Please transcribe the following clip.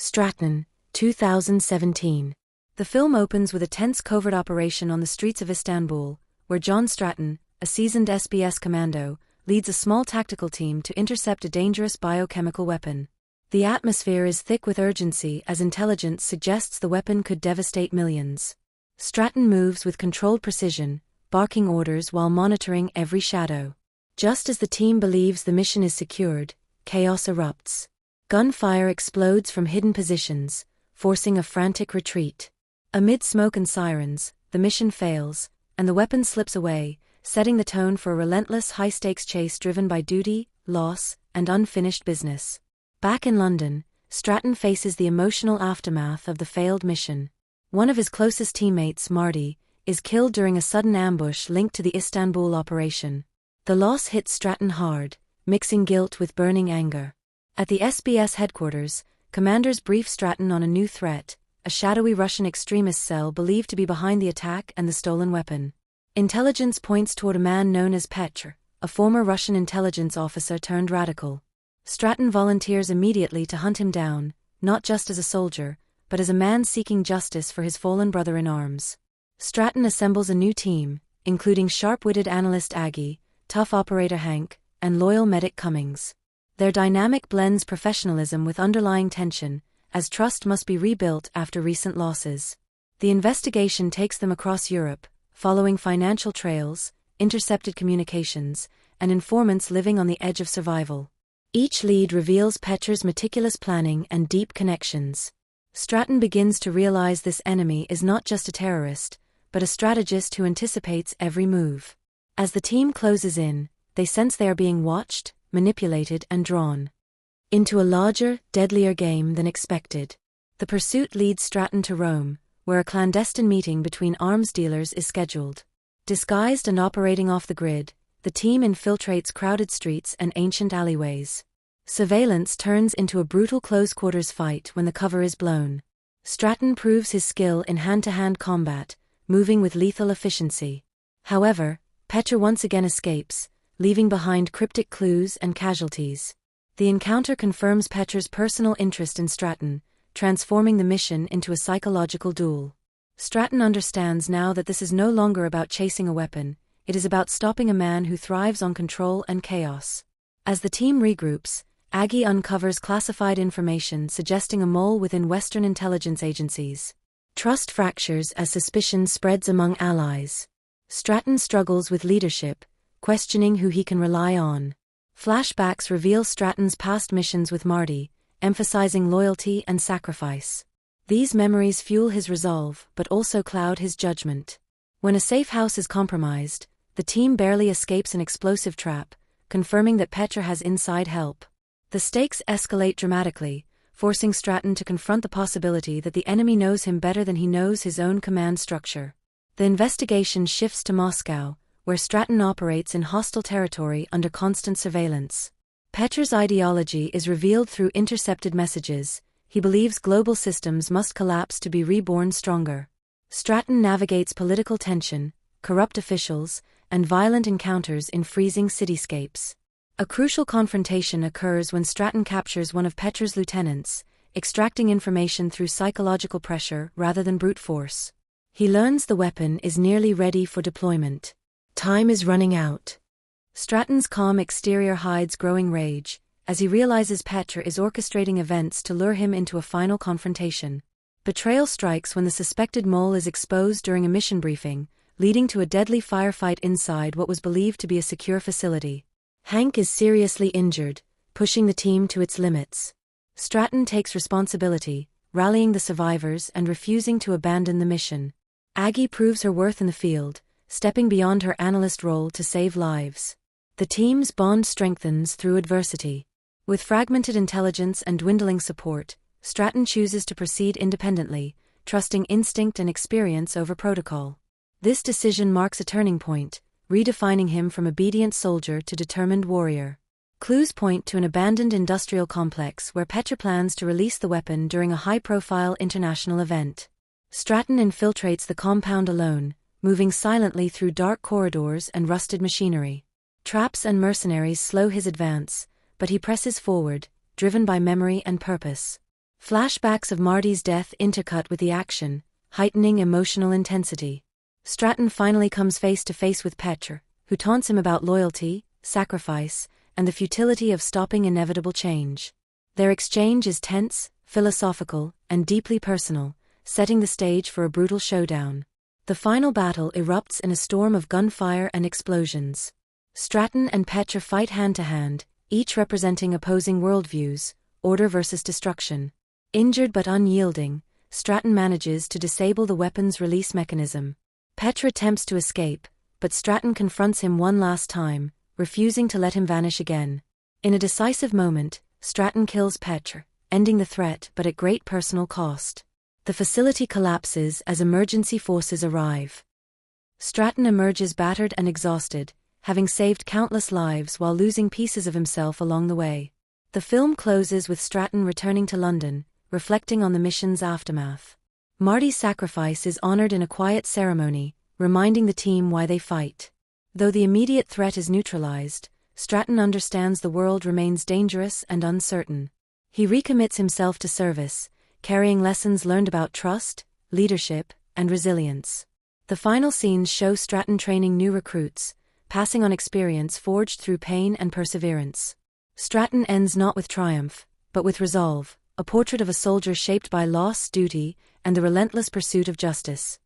STRATTON, 2017. The film opens with a tense covert operation on the streets of Istanbul, where John Stratton, a seasoned SBS commando, leads a small tactical team to intercept a dangerous biochemical weapon. The atmosphere is thick with urgency as intelligence suggests the weapon could devastate millions. Stratton moves with controlled precision, barking orders while monitoring every shadow. Just as the team believes the mission is secured, chaos erupts. Gunfire explodes from hidden positions, forcing a frantic retreat. Amid smoke and sirens, the mission fails, and the weapon slips away, setting the tone for a relentless high-stakes chase driven by duty, loss, and unfinished business. Back in London, Stratton faces the emotional aftermath of the failed mission. One of his closest teammates, Marty, is killed during a sudden ambush linked to the Istanbul operation. The loss hits Stratton hard, mixing guilt with burning anger. At the SBS headquarters, commanders brief Stratton on a new threat, a shadowy Russian extremist cell believed to be behind the attack and the stolen weapon. Intelligence points toward a man known as Petr, a former Russian intelligence officer turned radical. Stratton volunteers immediately to hunt him down, not just as a soldier, but as a man seeking justice for his fallen brother-in-arms. Stratton assembles a new team, including sharp-witted analyst Aggie, tough operator Hank, and loyal medic Cummings. Their dynamic blends professionalism with underlying tension, as trust must be rebuilt after recent losses. The investigation takes them across Europe, following financial trails, intercepted communications, and informants living on the edge of survival. Each lead reveals Petr's meticulous planning and deep connections. Stratton begins to realize this enemy is not just a terrorist, but a strategist who anticipates every move. As the team closes in, they sense they are being watched, manipulated and drawn into a larger, deadlier game than expected. The pursuit leads Stratton to Rome, where a clandestine meeting between arms dealers is scheduled. Disguised and operating off the grid, the team infiltrates crowded streets and ancient alleyways. Surveillance turns into a brutal close-quarters fight when the cover is blown. Stratton proves his skill in hand-to-hand combat, moving with lethal efficiency. However, Petr once again escapes, leaving behind cryptic clues and casualties. The encounter confirms Petr's personal interest in Stratton, transforming the mission into a psychological duel. Stratton understands now that this is no longer about chasing a weapon, it is about stopping a man who thrives on control and chaos. As the team regroups, Aggie uncovers classified information suggesting a mole within Western intelligence agencies. Trust fractures as suspicion spreads among allies. Stratton struggles with leadership, questioning who he can rely on. Flashbacks reveal Stratton's past missions with Marty, emphasizing loyalty and sacrifice. These memories fuel his resolve but also cloud his judgment. When a safe house is compromised, the team barely escapes an explosive trap, confirming that Petr has inside help. The stakes escalate dramatically, forcing Stratton to confront the possibility that the enemy knows him better than he knows his own command structure. The investigation shifts to Moscow, where Stratton operates in hostile territory under constant surveillance. Petr's ideology is revealed through intercepted messages. He believes global systems must collapse to be reborn stronger. Stratton navigates political tension, corrupt officials, and violent encounters in freezing cityscapes. A crucial confrontation occurs when Stratton captures one of Petr's lieutenants, extracting information through psychological pressure rather than brute force. He learns the weapon is nearly ready for deployment. Time is running out. Stratton's calm exterior hides growing rage, as he realizes Petr is orchestrating events to lure him into a final confrontation. Betrayal strikes when the suspected mole is exposed during a mission briefing, leading to a deadly firefight inside what was believed to be a secure facility. Hank is seriously injured, pushing the team to its limits. Stratton takes responsibility, rallying the survivors and refusing to abandon the mission. Aggie proves her worth in the field, stepping beyond her analyst role to save lives. The team's bond strengthens through adversity. With fragmented intelligence and dwindling support, Stratton chooses to proceed independently, trusting instinct and experience over protocol. This decision marks a turning point, redefining him from obedient soldier to determined warrior. Clues point to an abandoned industrial complex where Petr plans to release the weapon during a high-profile international event. Stratton infiltrates the compound alone, moving silently through dark corridors and rusted machinery. Traps and mercenaries slow his advance, but he presses forward, driven by memory and purpose. Flashbacks of Marty's death intercut with the action, heightening emotional intensity. Stratton finally comes face to face with Petra, who taunts him about loyalty, sacrifice, and the futility of stopping inevitable change. Their exchange is tense, philosophical, and deeply personal, setting the stage for a brutal showdown. The final battle erupts in a storm of gunfire and explosions. Stratton and Petra fight hand-to-hand, each representing opposing worldviews, order versus destruction. Injured but unyielding, Stratton manages to disable the weapon's release mechanism. Petra attempts to escape, but Stratton confronts him one last time, refusing to let him vanish again. In a decisive moment, Stratton kills Petra, ending the threat but at great personal cost. The facility collapses as emergency forces arrive. Stratton emerges battered and exhausted, having saved countless lives while losing pieces of himself along the way. The film closes with Stratton returning to London, reflecting on the mission's aftermath. Marty's sacrifice is honored in a quiet ceremony, reminding the team why they fight. Though the immediate threat is neutralized, Stratton understands the world remains dangerous and uncertain. He recommits himself to service, carrying lessons learned about trust, leadership, and resilience. The final scenes show Stratton training new recruits, passing on experience forged through pain and perseverance. Stratton ends not with triumph, but with resolve, a portrait of a soldier shaped by loss, duty, and the relentless pursuit of justice.